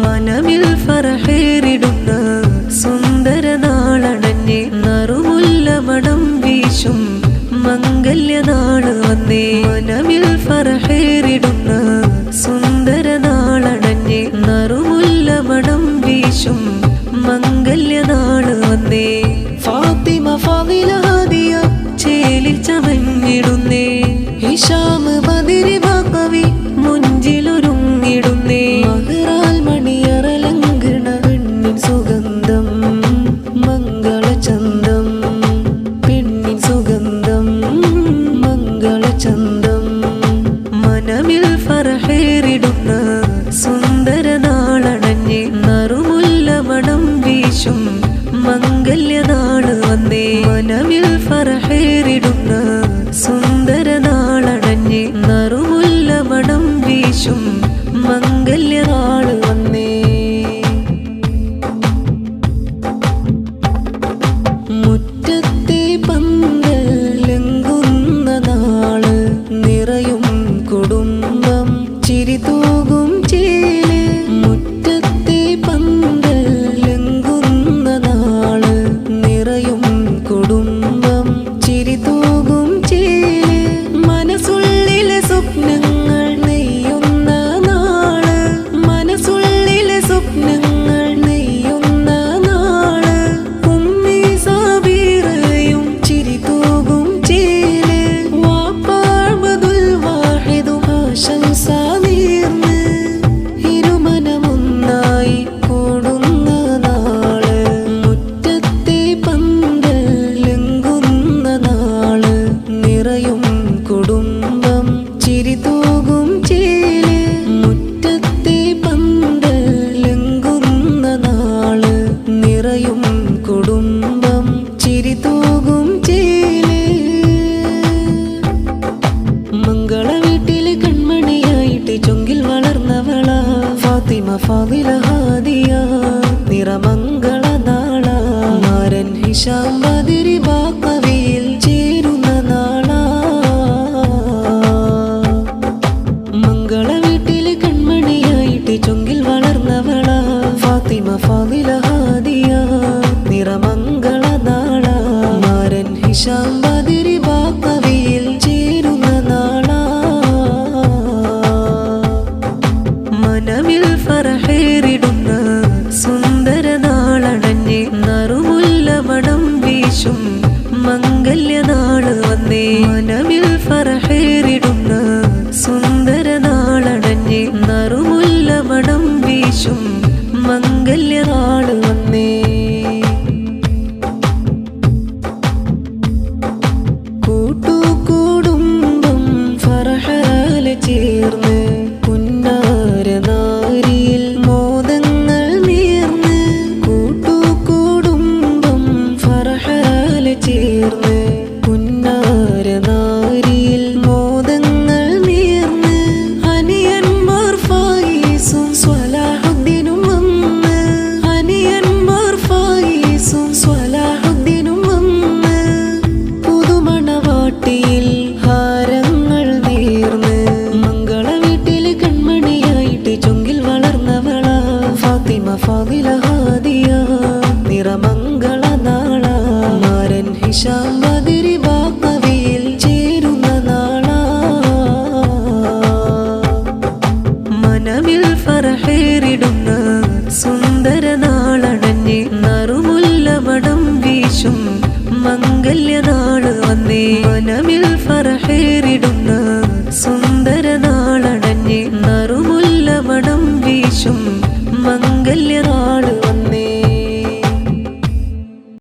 മനമിൽ ഫറഹേറിടുന്ന സുന്ദര നാളണഞ്ഞേ നറുമുല്ല മണം വീശും മംഗല്യനാള് വന്നേ. മനമിൽ ഫറഹേറിടുന്ന സുന്ദര നാളണഞ്ഞേ നറുമുല്ല മണം വീശും മംഗല്യനാള് വന്നേ. ഫാത്തിമ ഫാദില ഹാദിയ ചേലിൽ ചമഞ്ഞിടുന്നേ. ഹിഷാം ബദരി ബഖവി മുഞ്ചിലൊരുങ്ങിടുന്നേ. മഹറാൽ മണിയറലങ്കണ പെണ്ണിൻ സുഗന്ധം മംഗളചന്തം. പെണ്ണിൻ സുഗന്ധം മംഗളചന്തം. മനമിൽ ഫറഹേറിടുന്ന സുന്ദര നാളണഞ്ഞേ നറുമുല്ല മണം വീശും മംഗല്യനാള് വന്നേ. മനമിൽ ഫറഹേറിടുന്ന സുന്ദര നാളണഞ്ഞേ നറുമുല്ല മണം വീശും മംഗല്യനാള് വന്നേ. മുറ്റത്തെ പന്തലെങ്കുന്ന നാള് നിറയും കുടുംബം ചിരി തൂകും ചേല്. മുറ്റത്തെ പന്തലെങ്കുന്ന നാള് നിറയും കുടുംബം ചിരി തൂകും ചേല്. മനസ്സുള്ളിലെ സ്വപ്നങ്ങൾ നെയ്യുന്ന നാള്. മനസ്സുള്ളിലെ സ്വപ്നങ്ങൾ നെയ്യുന്ന നാള്. ഉമ്മി സാബിറയും ചിരി തൂകും ചേല്. വാപ്പാഴ്മതുൽ വാഹിദും ആശംസ നേർന്ന് ഇരുമനമൊന്നായി കൂടുന്ന നാള്. മുറ്റത്തെ പന്തലെങ്കുന്ന നാള് നിറയും കുടുംബം ചിരി തൂകും ചേല്. മുറ്റത്തെ പന്തലെങ്കുന്ന നാള് നിറയും കുടുംബം ചിരി തൂകും ചേല്. മംഗള വീട്ടില് കൺമണിയായിട്ട് ചൊങ്കിൽ വളർന്നവള ഫാത്തിമ ഫാദില ഹാദിയ നിറമംഗള നാള. മാരൻ ഹിഷാം ബദരി ബഖവിയിൽ ചേരുന്ന നാള. മംഗള വീട്ടില് കൺമണിയായിട്ട് ചൊങ്കിൽ വളർന്നവള ഫാത്തിമ ഫാദില ഹാദിയ നിറമംഗള നാള. മാരൻ ഹിഷാം ബദരി ബഖവിയിൽ ചേരുന്ന നാള. മനമിൽ ഫറഹേറിടുന്ന സുന്ദര നാളണഞ്ഞേ നറുമുല്ല മണം വീശും മംഗല്യനാള് വന്നേ. മനമിൽ ഫറഹേറിടുന്ന സുന്ദര നാളണഞ്ഞേ നറുമുല്ല മണം വീശും മംഗല്യനാള് വന്നേ. കൂട്ടുകുടുംബം ഫറഹാല് ചേർന്ന് പുന്നാര നാരിയിൽ മോദങ്ങൾ നേർന്ന്. കൂട്ടുകുടുംബം ഫറഹാല് ചേർന്ന് പുന്നാര നാരിയിൽ മോദങ്ങൾ നേർന്ന്. അനിയന്മാർ ഫായിസും സ്വലാഹുദ്ദീനും വന്ന്. അനിയന്മാർ ഫായിസും സ്വലാഹുദ്ദീനും വന്ന്. പുതുമണവാട്ടിയിൽ ഹാരങ്ങൾ നേർന്ന്. മംഗള വീട്ടില് കൺമണിയായിട്ട് ചൊങ്കിൽ വളർന്നവള ഫാത്തിമ ഫാദില ഹാദിയ നിറമംഗള നാള. മാരൻ ഹിഷാം ബദരി ബഖവിയിൽ ചേരുന്ന നാള. മനമിൽ ഫറഹേറിടുന്ന സുന്ദര നാളണഞ്ഞേ നറുമുല്ല മണം വീശും മംഗല്യനാള് വന്നേ. മനമിൽ ഫറഹേറിടുന്ന